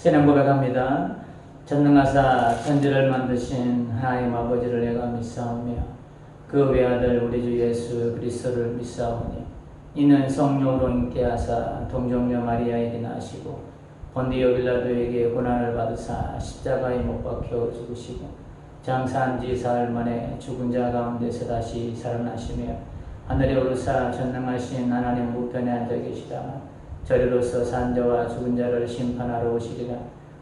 신앙 고백합니다. 전능하사 천지를 만드신 하나님 아버지를 내가 믿사오며 그 외아들 우리 주 예수 그리스도를 믿사오니 이는 성령으로 잉태하사 동정녀 마리아에게 나시고 본디오 빌라도에게 고난을 받으사 십자가에 못 박혀 죽으시고 장사한 지 사흘 만에 죽은 자 가운데서 다시 살아나시며 하늘에 오르사 전능하신 하나님 우편에 앉아 계시다가 저리로서 산 자와 죽은 자를 심판하러 오시리라.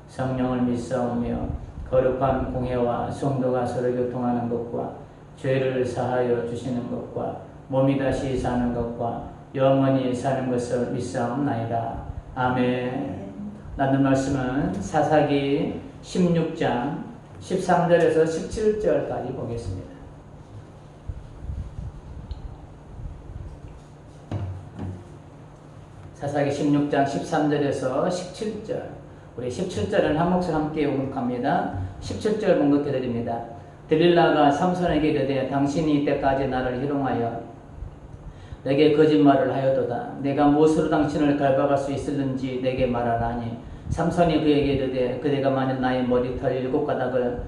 성령을 믿사오며 거룩한 공회와 성도가 서로 교통하는 것과 죄를 사하여 주시는 것과 몸이 다시 사는 것과 영원히 사는 것을 믿사옵나이다. 아멘. 나눌 말씀은 사사기 16장 13절에서 17절까지 보겠습니다. 사사기 16장 13절에서 17절. 우리 17절은 한 목소리 함께 묵묵합니다. 17절 봉독해 드립니다. 들릴라가 삼손에게 이르되 당신이 이때까지 나를 희롱하여 내게 거짓말을 하였도다. 내가 무엇으로 당신을 갈박할 수 있을는지 내게 말하라 하니 삼손이 그에게 이르되 그대가 만일 나의 머리털 7가닥을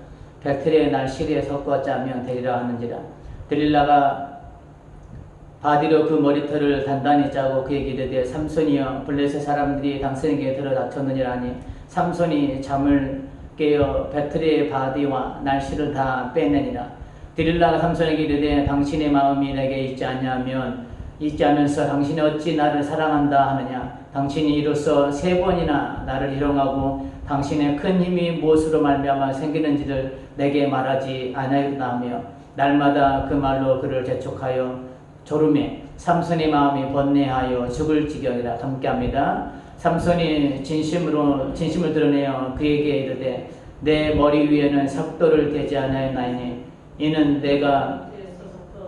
배틀의 날 실에 섞어 짜면 되리라 하는지라. 들릴라가 바디로 그 머리털을 단단히 짜고 그에게 이르되 삼손이여 블레셋 사람들이 당신에게 들어 다쳤느니라 하니 삼손이 잠을 깨어 배틀의 바디와 날씨를 다 빼내니라. 들릴라가 삼손에게 이르되 당신의 마음이 내게 있지 않으면서 당신이 어찌 나를 사랑한다 하느냐. 당신이 이로써 3번이나 나를 희롱하고 당신의 큰 힘이 무엇으로 말미암아 생기는지를 내게 말하지 아니하였다며 날마다 그 말로 그를 재촉하여 졸음에 삼손의 마음이 번뇌하여 죽을 지경이라. 함께합니다. 삼손이 진심을 드러내어 그에게 이르되 내 머리 위에는 삭도를 대지 아니하였나이니 이는 내가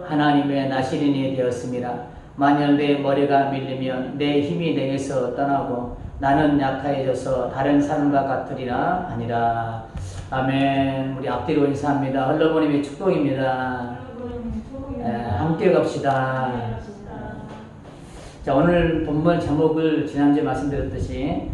하나님의 나시린이 되었음이라. 만일 내 머리가 밀리면 내 힘이 내게서 떠나고 나는 약해져서 다른 사람과 같으리라 아니라. 아멘. 우리 앞뒤로 인사합니다. 흘러보님의 축복입니다. 함께 갑시다. 자, 오늘 본문 제목을 지난주에 말씀드렸듯이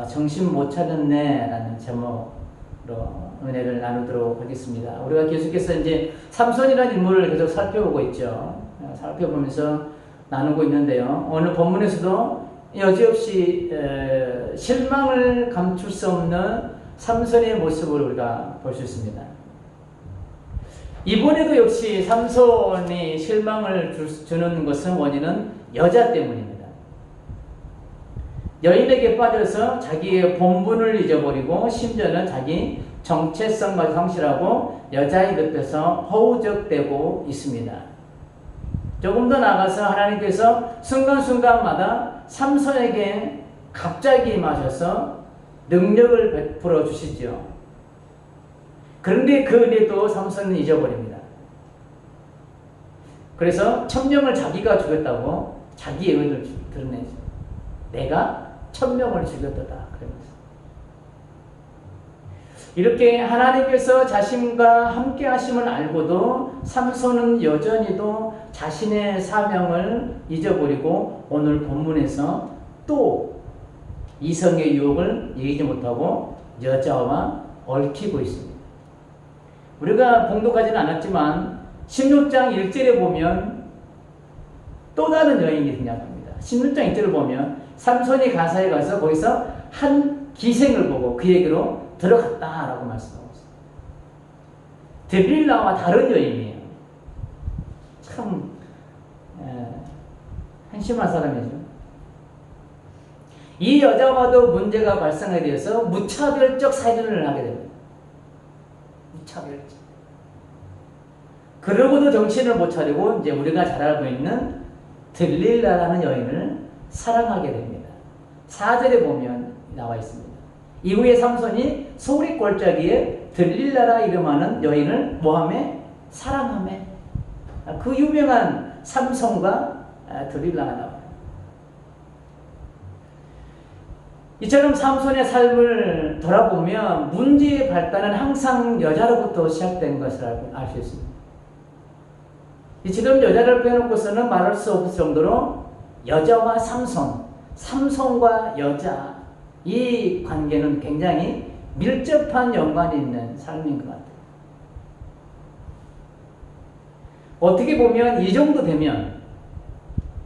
정신 못 차렸네 라는 제목으로 은혜를 나누도록 하겠습니다. 우리가 계속해서 이제 삼손이라는 인물을 계속 살펴보고 있죠. 살펴보면서 나누고 있는데요. 오늘 본문에서도 여지없이 실망을 감출 수 없는 삼손의 모습을 우리가 볼 수 있습니다. 이번에도 역시 삼손이 실망을 주는 것은 원인은 여자 때문입니다. 여인에게 빠져서 자기의 본분을 잊어버리고 심지어는 자기 정체성까지 상실하고 여자의 곁에서 허우적대고 있습니다. 조금 더 나아가서 하나님께서 순간순간마다 삼손에게 갑자기 임하셔서 능력을 베풀어 주시죠. 그런데 그 은혜도 삼손은 잊어버립니다. 그래서 천명을 자기가 죽였다고 자기의 의를 드러내죠. 내가 천명을 죽였다. 그러면서 이렇게 하나님께서 자신과 함께 하심을 알고도 삼손은 여전히도 자신의 사명을 잊어버리고 오늘 본문에서 또 이성의 유혹을 이기지 못하고 여자와 얽히고 있습니다. 우리가 봉독하지는 않았지만 16장 1절에 보면 또 다른 여인이 등장합니다. 16장 1절을 보면 삼손이 가사에 가서 거기서 한 기생을 보고 그에게로 들어갔다라고 말씀하고 있습니다. 데빌라와 다른 여인이에요. 참 한심한 사람이죠. 이 여자와도 문제가 발생하게 되어서 무차별적 살인을 하게 됩니다. 무차별적. 그러고도 정신을 못 차리고 이제 우리가 잘 알고 있는 들릴라라는 여인을 사랑하게 됩니다. 4절에 보면 나와 있습니다. 이후에 삼손이 소리골짜기에 들릴라라 이름하는 여인을 뭐하매? 사랑하매. 그 유명한 삼손과 들릴라가 나와요. 이처럼 삼손의 삶을 돌아보면 문제의 발단은 항상 여자로부터 시작된 것을 알 수 있습니다. 지금 여자를 빼놓고서는 말할 수 없을 정도로 여자와 삼손, 삼손과 여자, 이 관계는 굉장히 밀접한 연관이 있는 삶인 것 같아요. 어떻게 보면 이 정도 되면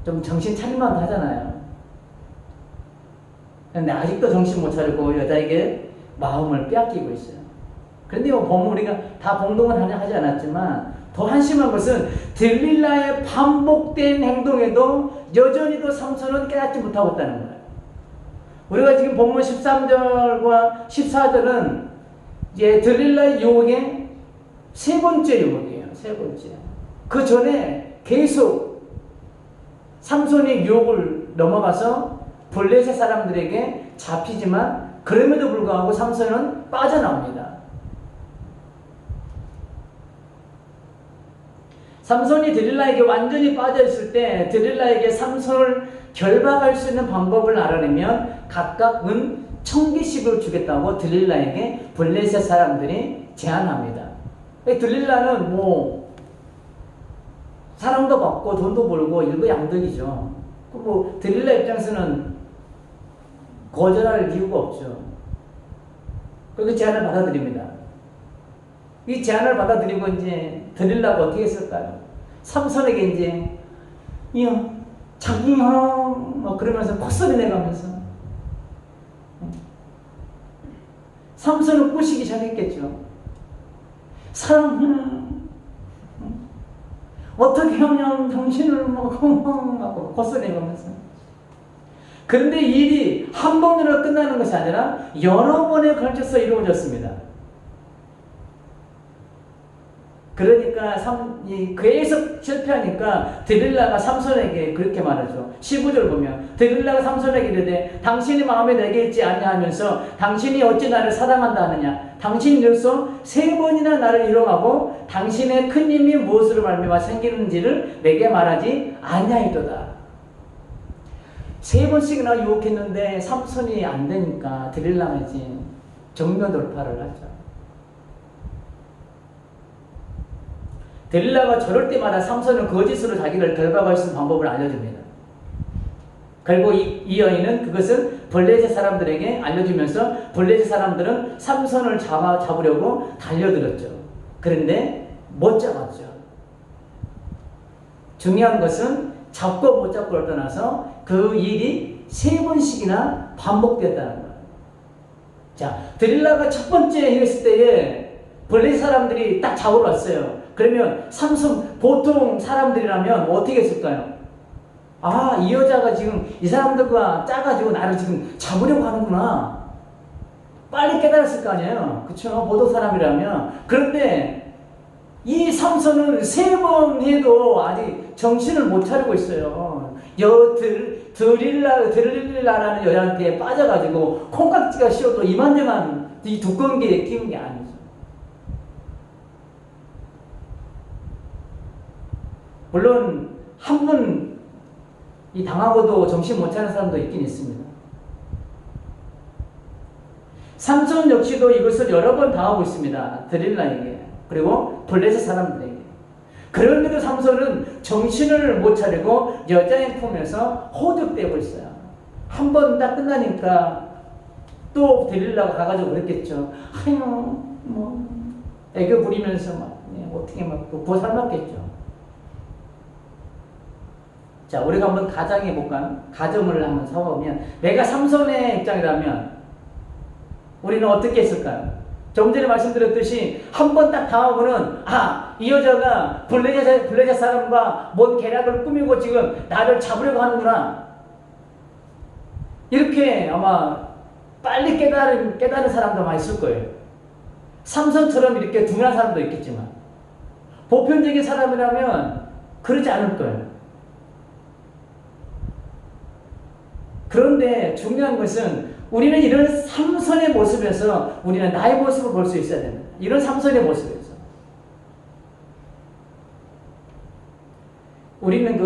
좀 정신 차릴만 하잖아요. 근데 아직도 정신 못 차리고 여자에게 마음을 빼앗기고 있어요. 그런데 보면 우리가 다 봉동은 하지 않았지만 더 한심한 것은 들릴라의 반복된 행동에도 여전히도 삼손은 깨닫지 못하고 있다는 거예요. 우리가 지금 본문 13절과 14절은 이제 들릴라의 유혹의 세 번째 유혹이에요. 세 번째. 그 전에 계속 삼손이 유혹을 넘어가서 블레셋 사람들에게 잡히지만 그럼에도 불구하고 삼손은 빠져나옵니다. 삼손이 들릴라에게 완전히 빠져있을 때 들릴라에게 삼손을 결박할 수 있는 방법을 알아내면 각각 은 1000개씩을 주겠다고 들릴라에게 블레셋 사람들이 제안합니다. 들릴라는 사랑도 받고 돈도 벌고 일거양득이죠. 들릴라 입장에서는 거절할 이유가 없죠. 그 제안을 받아들입니다. 이 제안을 받아들이고 이제 들릴라가 어떻게 했을까요? 삼손에게 이제 자기 형 그러면서 콧소리 내가면서 삼손은 꼬시기 시작했겠죠. 사랑해. 어떻게 하면 당신을 하고 콧소리 내가면서. 그런데 이 일이 한 번으로 끝나는 것이 아니라 여러 번에 걸쳐서 이루어졌습니다. 그러니까 계속 실패하니까 들릴라가 삼손에게 그렇게 말하죠. 15절 보면 들릴라가 삼손에게 이르되 당신이 마음에 내게 있지 않냐 하면서 당신이 어찌 나를 사랑한다 하느냐. 당신으로서 3번이나 나를 희롱하고 당신의 큰 힘이 무엇으로 말미암아 생기는지를 내게 말하지 않냐이도다. 3번씩이나 유혹했는데 삼손이 안 되니까 들릴라가 이제 정면 돌파를 하죠. 들릴라가 저럴 때마다 삼손은 거짓으로 자기를 결박할 수 있는 방법을 알려줍니다. 그리고 이 여인은 그것을 블레셋 사람들에게 알려주면서 블레셋 사람들은 삼손을 잡으려고 달려들었죠. 그런데 못 잡았죠. 중요한 것은 잡고 못 잡고를 떠나서 그 일이 3번씩이나 반복됐다는 거예요. 자, 들릴라가 첫 번째 했을 때에 블레셋 사람들이 딱 잡으러 왔어요. 그러면 삼손 보통 사람들이라면 어떻게 했을까요? 이 여자가 지금 이 사람들과 짜가지고 나를 지금 잡으려고 하는구나. 빨리 깨달았을 거 아니에요. 그쵸? 보통 사람이라면. 그런데 이 삼손은 3번 해도 아직 정신을 못 차리고 있어요. 들릴라라는 여자한테 빠져가지고 콩깍지가 씌워도 이만저만 이 두꺼운 게 끼운 게 아니죠. 물론 한 분 당하고도 정신 못 차리는 사람도 있긴 있습니다. 삼손 역시도 이것을 여러 번 당하고 있습니다. 들릴라에게 그리고 블레셋 사람들에게. 그런데도 삼손은 정신을 못 차리고 여자의 품에서 호적되고 있어요. 한 번 딱 끝나니까 또 들릴라가 가가지고 그랬겠죠. 애교 부리면서 어떻게 보살맞겠죠. 자, 우리가 한번 가정해볼까요? 가정을 한번 서보면, 내가 삼손의 입장이라면, 우리는 어떻게 했을까요? 좀 전에 말씀드렸듯이, 한 번 딱 당하고는, 이 여자가 블레셋 사람과 뭔 계략을 꾸미고 지금 나를 잡으려고 하는구나. 이렇게 아마 빨리 깨달은 사람도 많이 있을 거예요. 삼손처럼 이렇게 둔한 사람도 있겠지만, 보편적인 사람이라면 그러지 않을 거예요. 그런데 중요한 것은 우리는 이런 삼손의 모습에서 우리는 나의 모습을 볼 수 있어야 됩니다. 이런 삼손의 모습에서. 우리는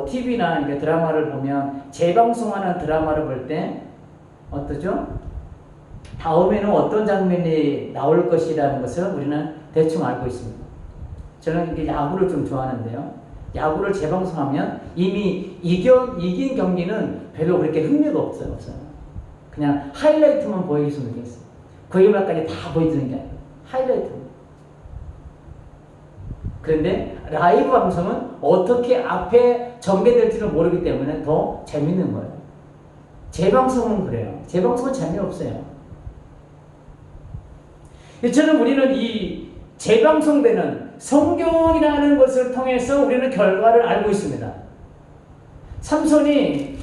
TV나 드라마를 보면 재방송하는 드라마를 볼 때 어떠죠? 다음에는 어떤 장면이 나올 것이라는 것을 우리는 대충 알고 있습니다. 저는 야구를 좀 좋아하는데요. 야구를 재방송하면 이미 이긴 경기는 별로 그렇게 흥미가 없어요. 그냥 하이라이트만 보여줬으면 좋겠어요. 거기까지 다 보여주는 게 아니고 하이라이트만. 그런데 라이브 방송은 어떻게 앞에 전개될지는 모르기 때문에 더 재밌는 거예요. 재방송은 그래요. 재방송은 재미없어요. 이처럼 우리는 이 재방송되는 성경이라는 것을 통해서 우리는 결과를 알고 있습니다. 삼손이,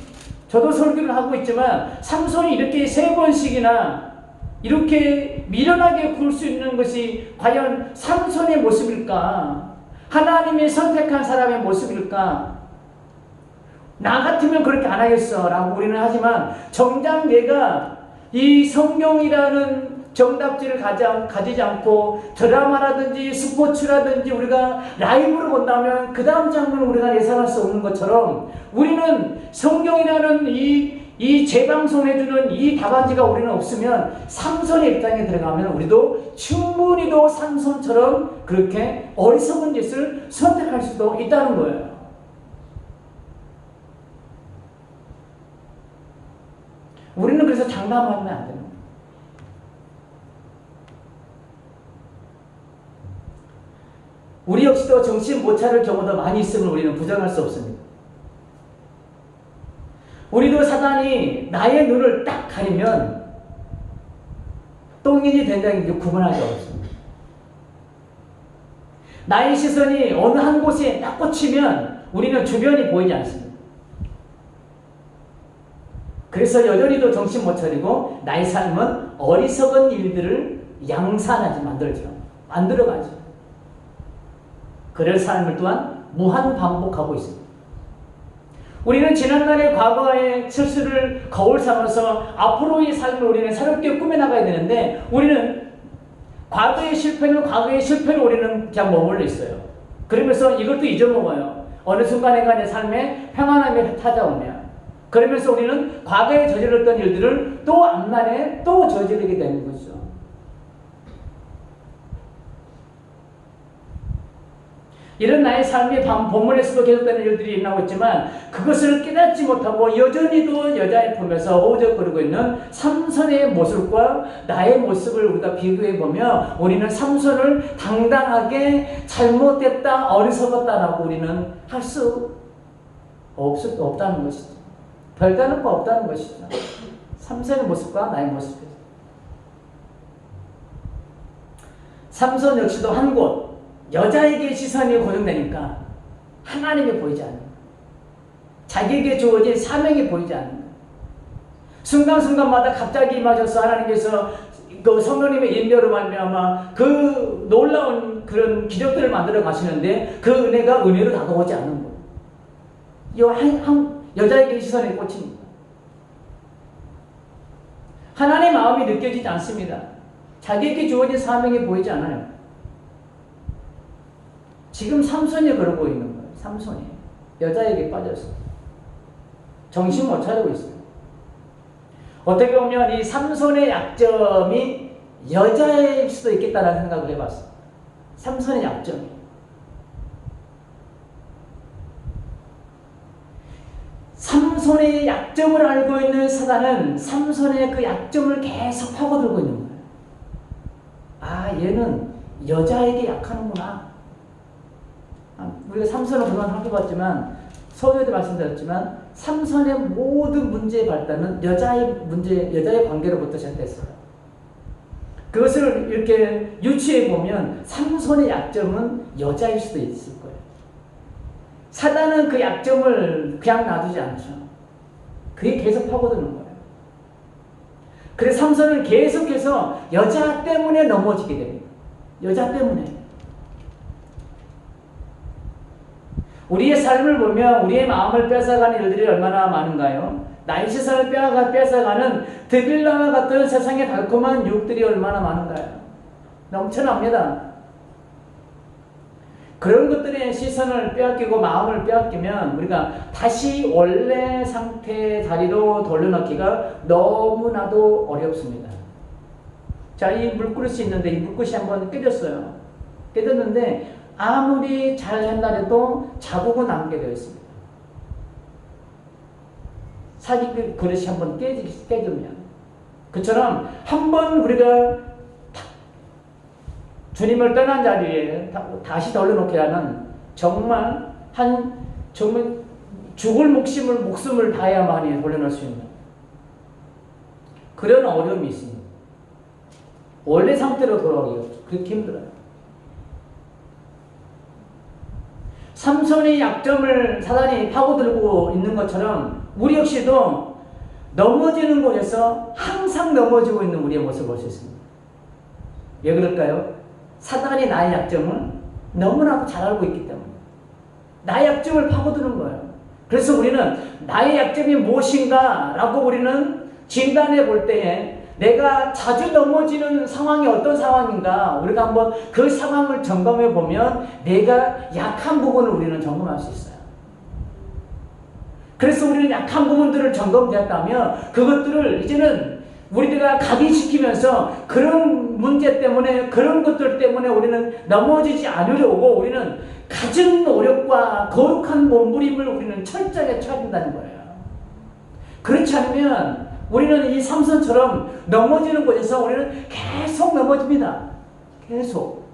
저도 설교를 하고 있지만 삼손이 이렇게 3번씩이나 이렇게 미련하게 굴 수 있는 것이 과연 삼손의 모습일까? 하나님이 선택한 사람의 모습일까? 나 같으면 그렇게 안 하겠어 라고 우리는 하지만 정작 내가 이 성경이라는 정답지를 가지지 않고 드라마라든지 스포츠라든지 우리가 라이브로 본다면 그 다음 장면을 우리가 예상할 수 없는 것처럼 우리는 성경이라는 이 재방송해주는 이 답안지가 우리는 없으면 삼손의 입장에 들어가면 우리도 충분히도 삼손처럼 그렇게 어리석은 짓을 선택할 수도 있다는 거예요. 우리는 그래서 장담하면 안 됩니다. 우리 역시도 정신 못 차릴 경우도 많이 있음을 우리는 부정할 수 없습니다. 우리도 사단이 나의 눈을 딱 가리면 똥인지 된장인지 구분하기 어렵습니다. 나의 시선이 어느 한 곳에 딱 꽂히면 우리는 주변이 보이지 않습니다. 그래서 여전히도 정신 못 차리고 나의 삶은 어리석은 일들을 양산하지 만들어가죠. 그럴 삶을 또한 무한 반복하고 있습니다. 우리는 지난날의 과거의 실수를 거울 삼아서 앞으로의 삶을 우리는 새롭게 꾸며나가야 되는데 우리는 과거의 실패를 우리는 그냥 머물러 있어요. 그러면서 이것도 잊어먹어요. 어느 순간인가 내 삶에 평안함이 찾아오면 그러면서 우리는 과거에 저질렀던 일들을 또 앞날에 또 저지르게 되는 거죠. 이런 나의 삶이 본문에서도 계속되는 일들이 일어나고 있지만 그것을 깨닫지 못하고 여전히도 여자의 품에서 오적거리고 있는 삼손의 모습과 나의 모습을 우리가 비교해보면 우리는 삼손을 당당하게 잘못됐다, 어리석었다라고 우리는 할 수 없다는 것이죠. 별다른 거 없다는 것이죠. 삼손의 모습과 나의 모습이죠. 삼손 역시도 한 곳 여자에게 시선이 고정되니까 하나님이 보이지 않는 거예요. 자기에게 주어진 사명이 보이지 않는 거예요. 순간순간마다 갑자기 임하셔서 하나님께서 그 성령님의 인도로 말미암아 그 놀라운 그런 기적들을 만들어 가시는데 그 은혜가 은혜로 다가오지 않는 거예요. 이 여자에게 시선이 꽂힙니다. 하나님의 마음이 느껴지지 않습니다. 자기에게 주어진 사명이 보이지 않아요. 지금 삼손이 그러고 있는 거예요. 삼손이 여자에게 빠져서 정신 못 차리고 있어요. 어떻게 보면 이 삼손의 약점이 여자일 수도 있겠다라는 생각을 해봤어요. 삼손의 약점이 삼손의 약점을 알고 있는 사단은 삼손의 그 약점을 계속 파고들고 있는 거예요. 아, 얘는 여자에게 약하는구나. 우리가 삼손을 그동안 살펴봤지만 서두에도 말씀드렸지만 삼손의 모든 문제의 발단은 여자의 관계로부터 시작됐어요. 그것을 이렇게 유추해 보면 삼손의 약점은 여자일 수도 있을 거예요. 사단은 그 약점을 그냥 놔두지 않죠. 그게 계속 파고드는 거예요. 그래서 삼손은 계속해서 여자 때문에 넘어지게 됩니다. 여자 때문에. 우리의 삶을 보면 우리의 마음을 뺏어가는 일들이 얼마나 많은가요? 나의 시선을 뺏어가는 드빌라와 같은 세상의 달콤한 유혹들이 얼마나 많은가요? 넘쳐납니다. 그런 것들의 시선을 빼앗기고 마음을 빼앗기면 우리가 다시 원래 상태의 자리로 돌려놓기가 너무나도 어렵습니다. 자, 이 물그릇이 있는데 이 물그릇이 한번 깨졌어요. 깨졌는데 아무리 잘 한다 해도 자국은 남게 되어 있습니다. 사기 그릇이 한번 깨지면 그처럼 한번 우리가 주님을 떠난 자리에 다시 돌려놓게 하는 정말 정말 죽을 목숨을 다해야만이 돌려놓을 수 있는 그런 어려움이 있습니다. 원래 상태로 돌아오기가 그렇게 힘들어요. 삼손의 약점을 사단이 파고들고 있는 것처럼 우리 역시도 넘어지는 곳에서 항상 넘어지고 있는 우리의 모습을 볼 수 있습니다. 왜 그럴까요? 사단이 나의 약점을 너무나도 잘 알고 있기 때문에 나의 약점을 파고드는 거예요. 그래서 우리는 나의 약점이 무엇인가 라고 우리는 진단해 볼 때에 내가 자주 넘어지는 상황이 어떤 상황인가 우리가 한번 그 상황을 점검해 보면 내가 약한 부분을 우리는 점검할 수 있어요. 그래서 우리는 약한 부분들을 점검되었다면 그것들을 이제는 우리가 각인시키면서 그런 문제 때문에 그런 것들 때문에 우리는 넘어지지 않으려고 우리는 갖은 노력과 거룩한 몸부림을 우리는 철저하게 쳐야 된다는 거예요. 그렇지 않으면 우리는 이 삼손처럼 넘어지는 곳에서 우리는 계속 넘어집니다. 계속.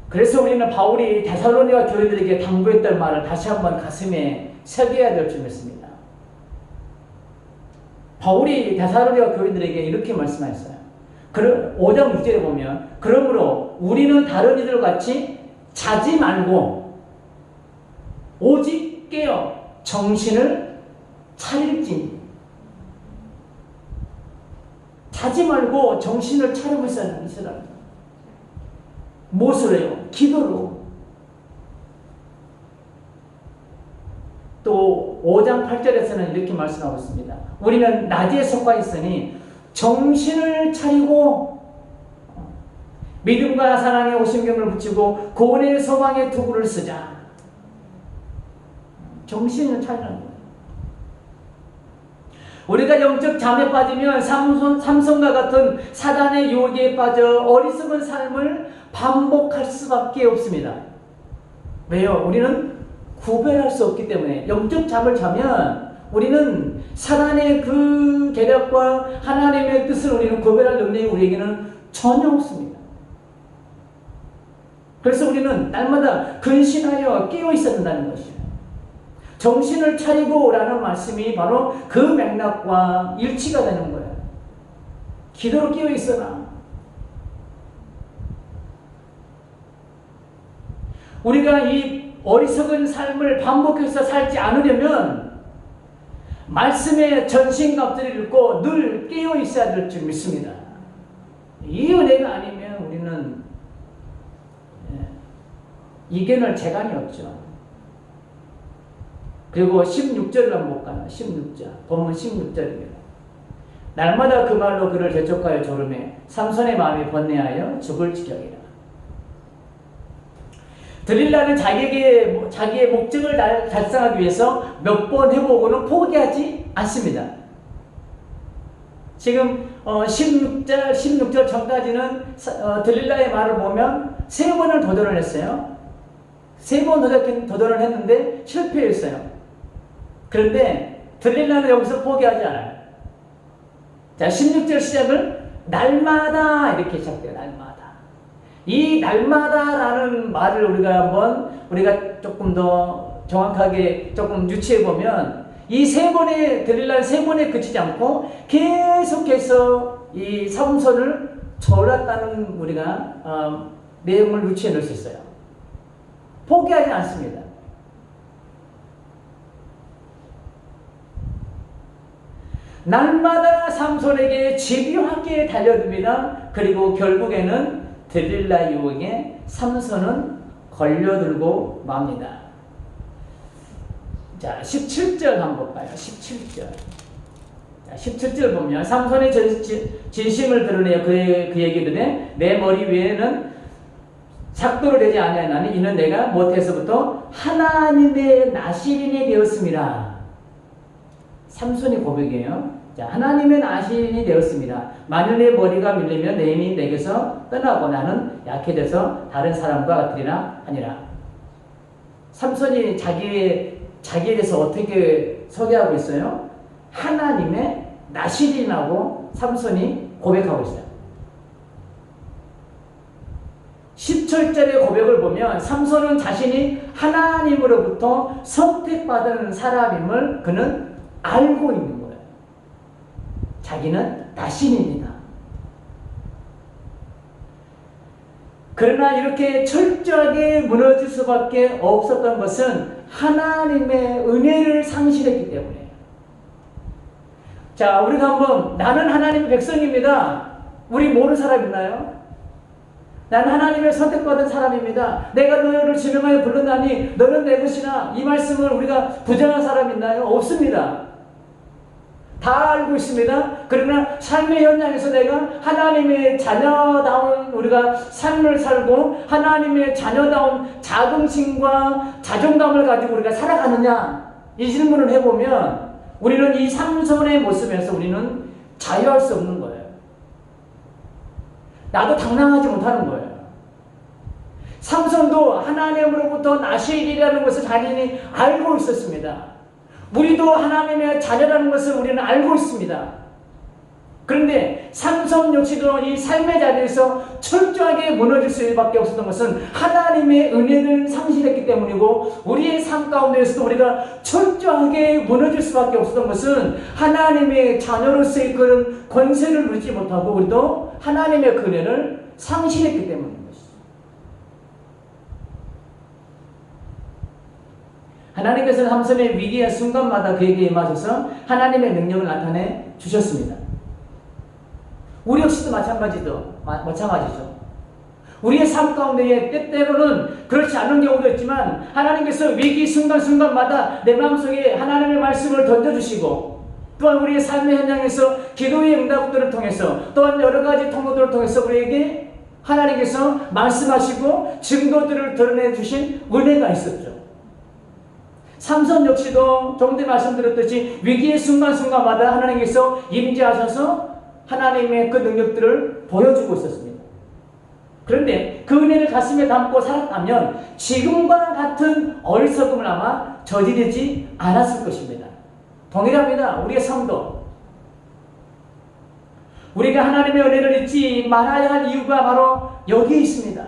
그래서 우리는 바울이 데살로니가 교회들에게 당부했던 말을 다시 한번 가슴에 새겨야 될 줄 믿습니다. 바울이 데살로니가 교회들에게 이렇게 말씀하셨어요. 5장 6절에 보면 그러므로 우리는 다른 이들 같이 자지 말고 오직 깨어 정신을 차릴지니 자지 말고 정신을 차리고 있으라. 무엇으로 해요? 기도로. 또 5장 8절에서는 이렇게 말씀하고 있습니다. 우리는 낮에 속하 있으니 정신을 차리고 믿음과 사랑에 오심경을 붙이고 구원의 소망의 투구를 쓰자. 정신을 차리는 거예요. 우리가 영적 잠에 빠지면 삼손과 같은 사단의 유혹에 빠져 어리석은 삶을 반복할 수밖에 없습니다. 왜요? 우리는 구별할 수 없기 때문에 영적 잠을 자면 우리는 사단의 그 계략과 하나님의 뜻을 우리는 구별할 능력이 우리에게는 전혀 없습니다. 그래서 우리는 날마다 근신하여 깨어 있어야 된다는 것이에요. 정신을 차리고 라는 말씀이 바로 그 맥락과 일치가 되는 거예요. 기도로 깨어 있어라. 우리가 이 어리석은 삶을 반복해서 살지 않으려면 말씀에 전신갑주를 입고 늘 깨어 있어야 될 줄 믿습니다. 이 은혜가 아니면 우리는 이겨낼 재간이 없죠. 그리고 16절을 한번 볼까요? 16절. 본문 16절입니다. 날마다 그 말로 그를 재촉하여 조르매 삼손의 마음이 번뇌하여 죽을 지경이라. 들릴라는 자기의 목적을 달성하기 위해서 몇 번 해보고는 포기하지 않습니다. 지금 16절 전까지는 들릴라의 말을 보면 3번을 도전을 했어요. 3번 도전을 했는데 실패했어요. 그런데 들릴라는 여기서 포기하지 않아요. 자, 16절 시작을 날마다 이렇게 시작돼요. 날마다. 이 날마다라는 말을 우리가 조금 더 정확하게 조금 유추해 보면 이 3번의 들릴라는 3번에 그치지 않고 계속해서 이 삼손을 졸랐다는 우리가 내용을 유추해 놓을 수 있어요. 포기하지 않습니다. 날마다 삼손에게 집요하게 달려듭니다. 그리고 결국에는 들릴라 유혹에 삼손은 걸려들고 맙니다. 자, 17절 한번 볼까요? 17절. 자, 17절 보면 삼손의 진심을 드러내어 그에게 이르되 내 머리 위에는 삭도를 대지 아니하나니 이는 내가 못해서부터 하나님의 나시린이 되었습니다. 삼손이 고백이에요. 자, 하나님의 나시린이 되었습니다. 만일 내 머리가 밀리면 내 힘이 내게서 떠나고 나는 약해져서 다른 사람과 같으리라 하니라. 삼손이 자기의 자기에 대해서 어떻게 소개하고 있어요? 하나님의 나실이라고 삼손이 고백하고 있어요. 10절짜리 고백을 보면 삼손은 자신이 하나님으로부터 선택받은 사람임을 그는 알고 있는 거예요. 자기는 나신입니다. 그러나 이렇게 철저하게 무너질 수밖에 없었던 것은 하나님의 은혜를 상실했기 때문이에요. 자, 우리가 한번 나는 하나님의 백성입니다. 우리 모르는 사람 있나요? 나는 하나님의 선택받은 사람입니다. 내가 너를 지명하여 불렀나니 너는 내 것이나 이 말씀을 우리가 부정한 사람 있나요? 없습니다. 다 알고 있습니다. 그러나 삶의 현장에서 내가 하나님의 자녀다운 우리가 삶을 살고 하나님의 자녀다운 자긍심과 자존감을 가지고 우리가 살아가느냐 이 질문을 해보면 우리는 이 삼손의 모습에서 우리는 자유할 수 없는 거예요. 나도 당당하지 못하는 거예요. 삼손도 하나님으로부터 나실이라는 것을 자신이 알고 있었습니다. 우리도 하나님의 자녀라는 것을 우리는 알고 있습니다. 그런데 삼손 역시도 이 삶의 자리에서 철저하게 무너질 수밖에 없었던 것은 하나님의 은혜를 상실했기 때문이고 우리의 삶 가운데에서도 우리가 철저하게 무너질 수밖에 없었던 것은 하나님의 자녀로서의 그런 권세를 누리지 못하고 우리도 하나님의 은혜를 상실했기 때문입니다. 하나님께서는 삼손의 위기의 순간마다 그에게 임하셔서 하나님의 능력을 나타내 주셨습니다. 우리 역시도 마찬가지죠. 우리의 삶 가운데 때때로는 그렇지 않은 경우도 있지만 하나님께서 위기 순간순간마다 내 마음속에 하나님의 말씀을 던져주시고 또한 우리의 삶의 현장에서 기도의 응답들을 통해서 또한 여러 가지 통로들을 통해서 우리에게 하나님께서 말씀하시고 증거들을 드러내 주신 은혜가 있었죠. 삼손 역시도 좀 전에 말씀드렸듯이 위기의 순간순간마다 하나님께서 임재하셔서 하나님의 그 능력들을 보여주고 있었습니다. 그런데 그 은혜를 가슴에 담고 살았다면 지금과 같은 어리석음을 아마 저지르지 않았을 것입니다. 동일합니다. 우리의 삶도. 우리가 하나님의 은혜를 잊지 말아야 할 이유가 바로 여기에 있습니다.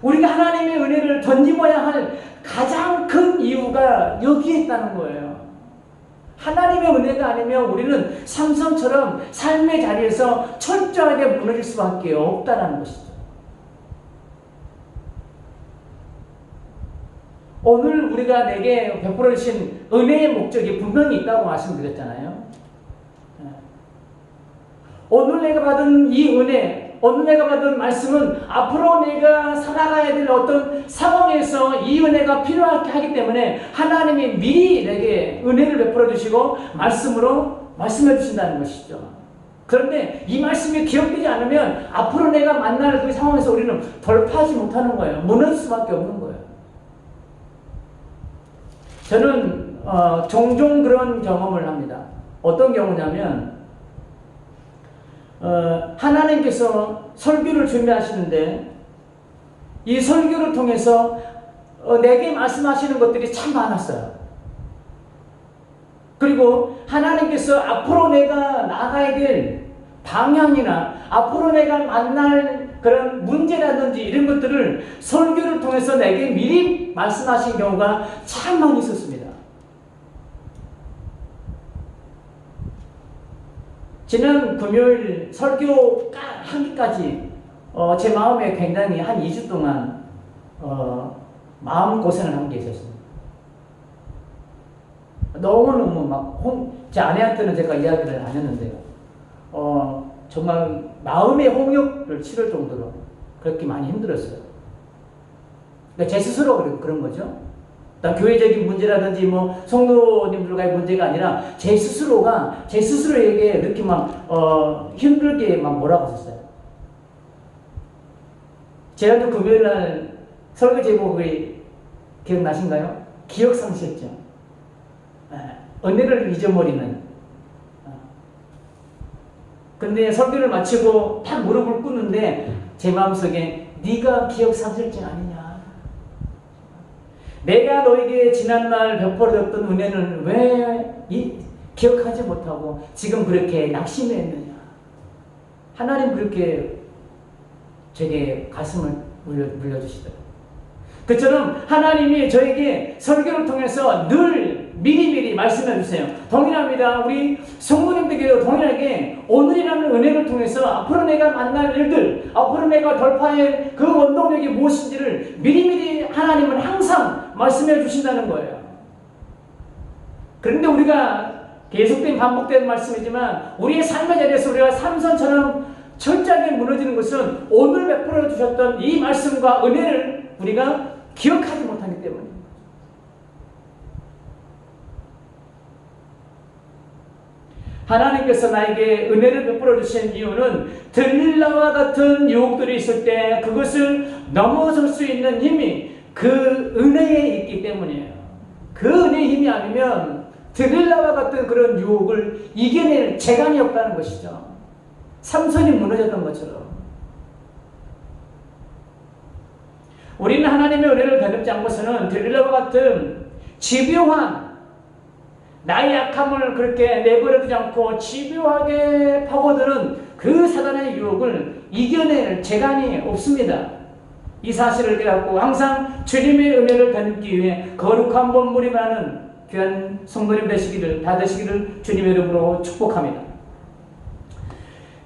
우리가 하나님의 은혜를 던지어야 할 가장 큰 이유가 여기에 있다는 거예요. 하나님의 은혜가 아니면 우리는 삼손처럼 삶의 자리에서 철저하게 무너질 수밖에 없다는 것이죠. 오늘 우리가 내게 베풀어 주신 은혜의 목적이 분명히 있다고 말씀드렸잖아요. 오늘 내가 받은 이 은혜, 오늘 내가 받은 말씀은 앞으로 내가 살아가야 될 어떤 상황에서 이 은혜가 필요하기 때문에 하나님이 미리 내게 은혜를 베풀어 주시고 말씀으로 말씀해 주신다는 것이죠. 그런데 이 말씀이 기억되지 않으면 앞으로 내가 만날 그 상황에서 우리는 돌파하지 못하는 거예요. 무너질 수밖에 없는 거예요. 저는 종종 그런 경험을 합니다. 어떤 경우냐면 하나님께서 설교를 준비하시는데 이 설교를 통해서 내게 말씀하시는 것들이 참 많았어요. 그리고 하나님께서 앞으로 내가 나가야 될 방향이나 앞으로 내가 만날 그런 문제라든지 이런 것들을 설교를 통해서 내게 미리 말씀하신 경우가 참 많이 있었습니다. 지난 금요일 설교 하기까지 제 마음에 굉장히 한 2주 동안 마음고생을 한 게 있었습니다. 너무너무 제 아내한테는 제가 이야기를 안 했는데요. 정말 마음의 홍역을 치를 정도로 그렇게 많이 힘들었어요. 그러니까 제 스스로 그런 거죠. 교회적인 문제라든지 성도님들과의 문제가 아니라 제 스스로에게 이렇게 힘들게 뭐라고 했었어요. 지난주 금요일날 설교 제목이 기억나신가요? 기억상실증. 은혜를 잊어버리는. 그런데 설교를 마치고 딱 무릎을 꿇는데 제 마음속에 네가 기억상실증 아니냐. 내가 너에게 지난날 베풀어줬던 은혜는 왜 기억하지 못하고 지금 그렇게 낙심했느냐. 하나님 그렇게 제게 가슴을 물려주시더라고요. 그처럼 하나님이 저에게 설교를 통해서 늘 미리미리 말씀해 주세요. 동일합니다. 우리 성도님들께도 동일하게 오늘이라는 은혜를 통해서 앞으로 내가 만날 일들, 앞으로 내가 돌파할 그 원동력이 무엇인지를 미리미리 하나님은 항상 말씀해 주신다는 거예요. 그런데 우리가 계속된 반복된 말씀이지만 우리의 삶의 자리에서 우리가 삼손처럼 철저하게 무너지는 것은 오늘 베풀어 주셨던 이 말씀과 은혜를 우리가 기억하지 못하기 때문입니다. 하나님께서 나에게 은혜를 베풀어 주신 이유는 들릴라와 같은 유혹들이 있을 때 그것을 넘어설 수 있는 힘이 그 은혜에 있기 때문이에요. 그 은혜의 힘이 아니면 들릴라와 같은 그런 유혹을 이겨낼 재간이 없다는 것이죠. 삼손이 무너졌던 것처럼. 우리는 하나님의 은혜를 배급지 않고서는 들릴라와 같은 집요한 나의 약함을 그렇게 내버려두지 않고 집요하게 파고드는 그 사단의 유혹을 이겨낼 재간이 없습니다. 이 사실을 깨닫고 항상 주님의 은혜를 배우기 위해 거룩한 본물이 많은 귀한 성도님 되시기를 다 되시기를 주님의 이름으로 축복합니다.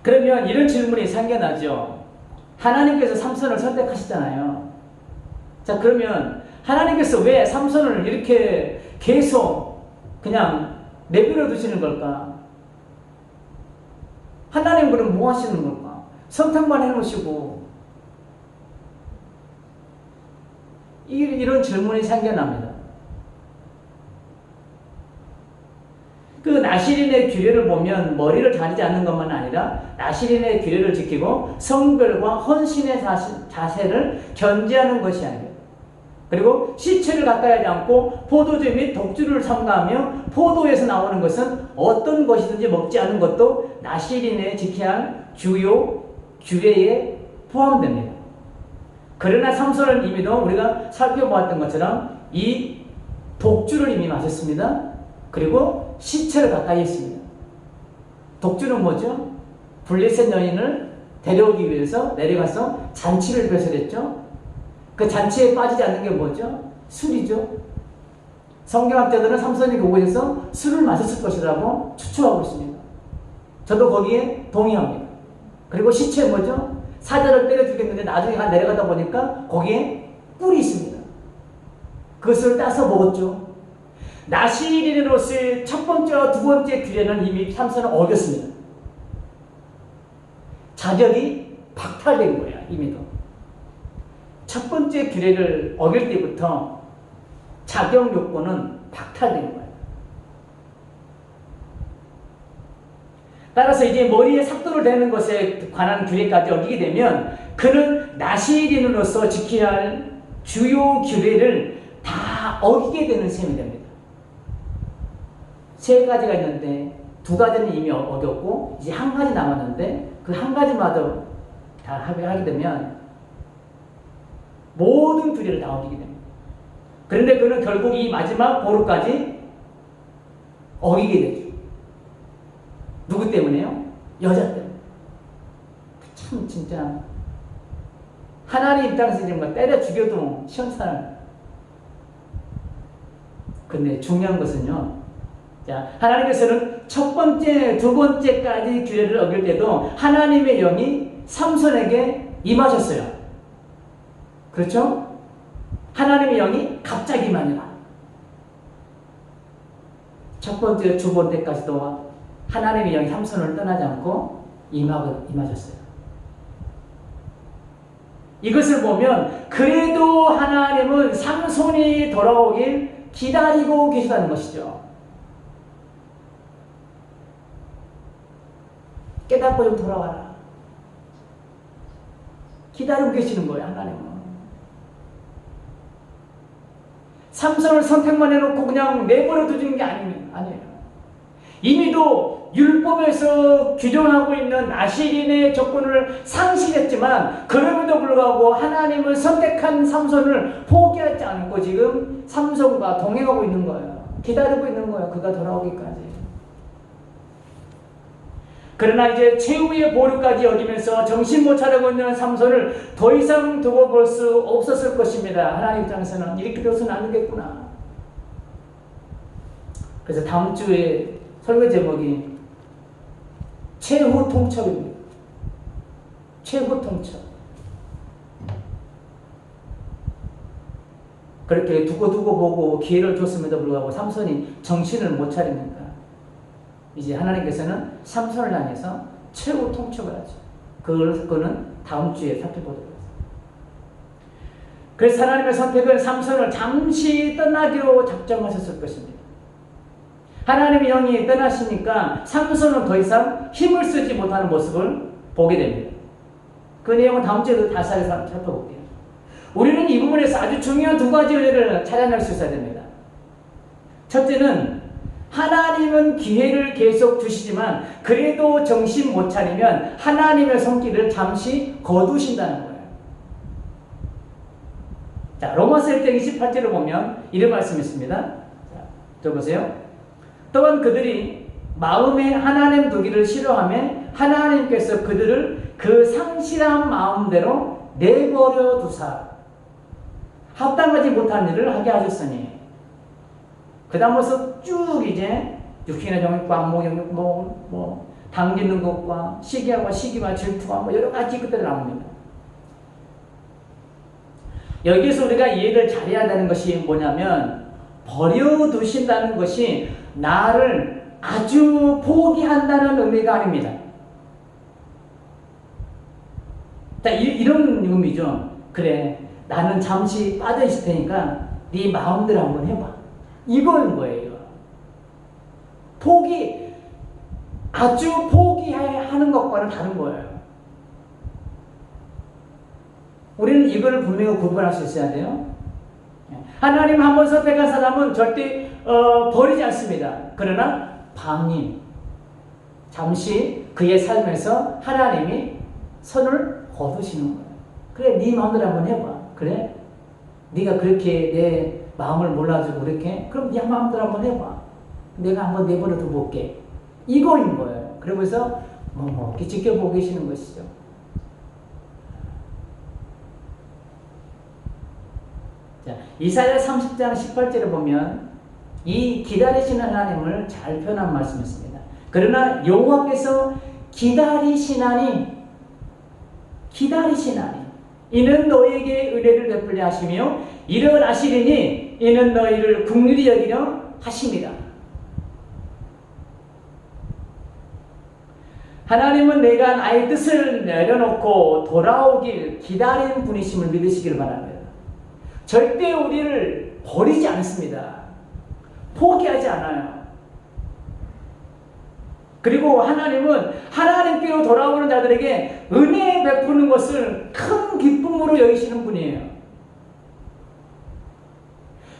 그러면 이런 질문이 생겨나죠. 하나님께서 삼손을 선택하시잖아요. 자, 그러면 하나님께서 왜 삼손을 이렇게 계속 그냥 내버려 두시는 걸까? 하나님 그럼 뭐 하시는 걸까? 선택만 해놓으시고 이런 질문이 생겨납니다. 그 나시린의 규례를 보면 머리를 가리지 않는 것만 아니라 나시린의 규례를 지키고 성별과 헌신의 자세를 견지하는 것이 아니에요. 그리고 시체를 가까이 하지 않고 포도주 및 독주를 삼가하며 포도에서 나오는 것은 어떤 것이든지 먹지 않는 것도 나시린에 지켜야 할 주요 규례에 포함됩니다. 그러나 삼손은 이미도 우리가 살펴보았던 것처럼 이 독주를 이미 마셨습니다. 그리고 시체를 가까이 했습니다. 독주는 뭐죠? 블레셋 여인을 데려오기 위해서 내려가서 잔치를 펼쳐냈죠. 그 잔치에 빠지지 않는 게 뭐죠? 술이죠. 성경학자들은 삼손이 그곳에서 술을 마셨을 것이라고 추측하고 있습니다. 저도 거기에 동의합니다. 그리고 시체 뭐죠? 사자를 때려 죽였는데 나중에 내려가다 보니까 거기에 꿀이 있습니다. 그것을 따서 먹었죠. 나시린으로서의 첫 번째와 두 번째 규례는 이미 삼손은 어겼습니다. 자격이 박탈된 거예요. 이미도. 첫 번째 규례를 어길 때부터 자격 요건은 박탈된 거예요. 따라서 이제 머리에 삭도를 대는 것에 관한 규례까지 어기게 되면 그는 나시린으로서 지켜야 할 주요 규례를 다 어기게 되는 셈이 됩니다. 세 가지가 있는데 두 가지는 이미 어겼고 이제 한 가지 남았는데 그 한 가지마저 다 합의하게 되면 모든 규례를 다 어기게 됩니다. 그런데 그는 결국 이 마지막 보루까지 어기게 되죠. 누구 때문에요? 여자 때문에. 참 진짜 하나님 입장에서 정말 때려 죽여도 시원찮아요. 근데 중요한 것은요. 자, 하나님께서는 첫 번째, 두 번째까지 규례를 어길 때도 하나님의 영이 삼손에게 임하셨어요. 그렇죠? 하나님의 영이 갑자기만 아니라 첫 번째, 두 번째까지도 하나님의 영이 삼손을 떠나지 않고 임하셨어요. 이것을 보면 그래도 하나님은 삼손이 돌아오길 기다리고 계시다는 것이죠. 깨닫고 좀 돌아와라. 기다리고 계시는 거예요, 하나님은. 삼손을 선택만 해놓고 그냥 내버려 두는 게 아니에요. 이미도 율법에서 규정하고 있는 나실인의 조건을 상실했지만 그럼에도 불구하고 하나님을 선택한 삼손을 포기하지 않고 지금 삼손과 동행하고 있는 거예요. 기다리고 있는 거예요. 그가 돌아오기까지. 그러나 이제 최후의 보루까지 여기면서 정신 못 차리고 있는 삼손을 더 이상 두고 볼 수 없었을 것입니다. 하나님 입장에서는 이렇게 되어서는 안 되겠구나. 그래서 다음 주에 설교 제목이 최후 통첩입니다. 최후 통첩. 그렇게 두고 보고 기회를 줬음에도 불구하고 삼손이 정신을 못 차리니까 이제 하나님께서는 삼손을 향해서 최후 통첩을 하죠. 그거는 다음 주에 살펴보도록 하겠습니다. 그래서 하나님의 선택은 삼손을 잠시 떠나기로 작정하셨을 것입니다. 하나님의 영이 떠나시니까 삼손은 더 이상 힘을 쓰지 못하는 모습을 보게 됩니다. 그 내용은 다음 주에도 다시 살펴볼게요. 우리는 이 부분에서 아주 중요한 두 가지 은혜를 찾아낼 수 있어야 됩니다. 첫째는 하나님은 기회를 계속 주시지만 그래도 정신 못 차리면 하나님의 손길을 잠시 거두신다는 거예요. 자, 로마서 1장 28절을 보면 이런 말씀이 있습니다. 자, 저 보세요. 또한 그들이 마음에 하나님 두기를 싫어하며 하나님께서 그들을 그 상실한 마음대로 내버려 두사 합당하지 못한 일을 하게 하셨으니 그 다음부터 쭉 이제 육신의 정욕과 안목 당기는 것과 시기와 질투와 여러 가지 것들이 나옵니다. 여기서 우리가 이해를 잘해야 되는 것이 뭐냐면 버려두신다는 것이 나를 아주 포기한다는 의미가 아닙니다. 자, 이런 의미죠. 그래, 나는 잠시 빠져있을 테니까 네 마음대로 한번 해봐. 이건 거예요. 아주 포기하는 것과는 다른 거예요. 우리는 이걸 분명히 구분할 수 있어야 돼요. 하나님 한번 선택한 사람은 절대 버리지 않습니다. 그러나 방임, 잠시 그의 삶에서 하나님이 선을 거두시는 거예요. 그래, 네 마음대로 한번 해봐. 그래, 네가 그렇게 내 마음을 몰라주고 그렇게, 그럼 네 마음대로 한번 해봐. 내가 한번 내버려 두어볼게. 이거인 거예요. 그러면서 이렇게 지켜보고 계시는 것이죠. 자, 이사야 30장 18절을 보면 이 기다리시는 하나님을 잘 표현한 말씀이 있습니다. 그러나 여호와께서 기다리시나니 이는 너에게 은혜를 베풀려 하시며 일어나시리니 이는 너희를 긍휼히 여기려 하심이라. 하나님은 내가 나의 뜻을 내려놓고 돌아오길 기다리는 분이심을 믿으시길 바랍니다. 절대 우리를 버리지 않습니다. 포기하지 않아요. 그리고 하나님은 하나님께로 돌아오는 자들에게 은혜 베푸는 것을 큰 기쁨으로 여기시는 분이에요.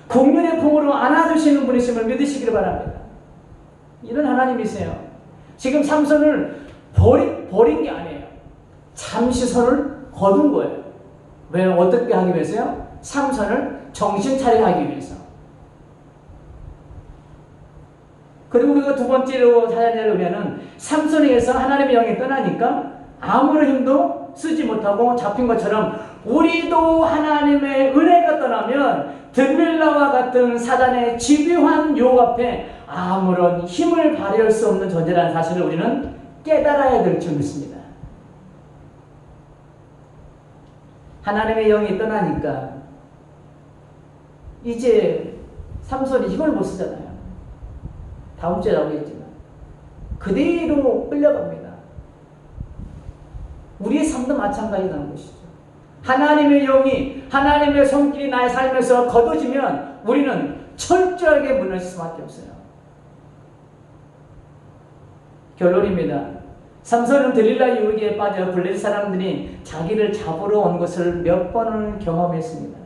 긍휼의 품으로 안아주시는 분이심을 믿으시길 바랍니다. 이런 하나님이세요. 지금 삼손을 버린 게 아니에요. 잠시 손을 거둔 거예요. 왜? 어떻게 하기 위해서요? 삼손을 정신 차리게 하기 위해서. 그리고 우리가 두 번째로 찾아낼 의미는 삼손에게서 하나님의 영이 떠나니까 아무런 힘도 쓰지 못하고 잡힌 것처럼 우리도 하나님의 은혜가 떠나면 들릴라와 같은 사단의 집요한 유혹 앞에 아무런 힘을 발휘할 수 없는 존재라는 사실을 우리는 깨달아야 될 줄 믿습니다. 하나님의 영이 떠나니까 이제 삼손이 힘을 못 쓰잖아요. 다음 주에 나오겠지만 그대로 끌려갑니다. 우리의 삶도 마찬가지라는 것이죠. 하나님의 영이, 하나님의 손길이 나의 삶에서 거둬지면 우리는 철저하게 무너질 수밖에 없어요. 결론입니다. 삼손은 들릴라 유혹에 빠져 블레셋 사람들이 자기를 잡으러 온 것을 몇 번을 경험했습니다.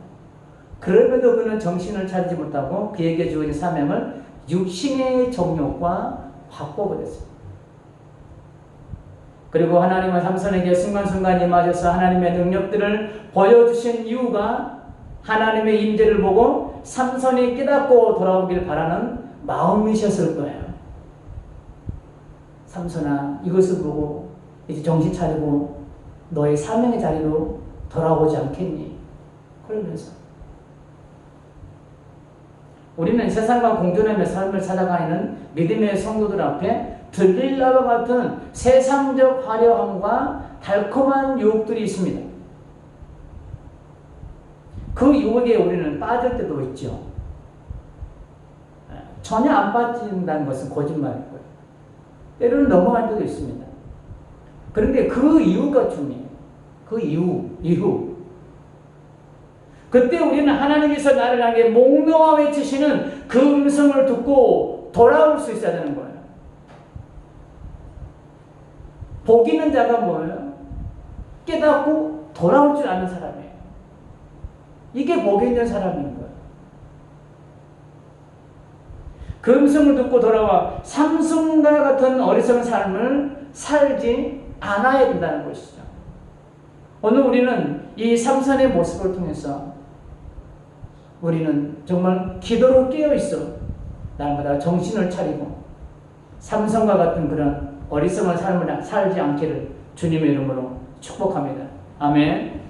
그럼에도 그는 정신을 차리지 못하고 그에게 주어진 사명을 육신의 정욕과 바꿔버렸습니다. 그리고 하나님은 삼손에게 순간순간 임하셔서 하나님의 능력들을 보여주신 이유가 하나님의 임재를 보고 삼손이 깨닫고 돌아오길 바라는 마음이셨을 거예요. 삼손아, 이것을 보고 이제 정신 차리고 너의 사명의 자리로 돌아오지 않겠니? 그러면서 우리는 세상과 공존하며 삶을 살아가는 믿음의 성도들 앞에 들릴라와 같은 세상적 화려함과 달콤한 유혹들이 있습니다. 그 유혹에 우리는 빠질 때도 있죠. 전혀 안 빠진다는 것은 거짓말일 거예요. 때로는 넘어갈 때도 있습니다. 그런데 그 이유가 중요해요. 그 이유. 그때 우리는 하나님께서 나를 향해 목놓아 외치시는 그 음성을 듣고 돌아올 수 있어야 되는 거예요. 복 있는 자가 뭐예요? 깨닫고 돌아올 줄 아는 사람이에요. 이게 복 있는 사람인 거예요. 그 음성을 듣고 돌아와 삼손과 같은 어리석은 삶을 살지 않아야 된다는 것이죠. 오늘 우리는 이 삼손의 모습을 통해서 우리는 정말 기도로 깨어있어 날마다 정신을 차리고 삼손과 같은 그런 어리석은 삶을 살지 않기를 주님의 이름으로 축복합니다. 아멘.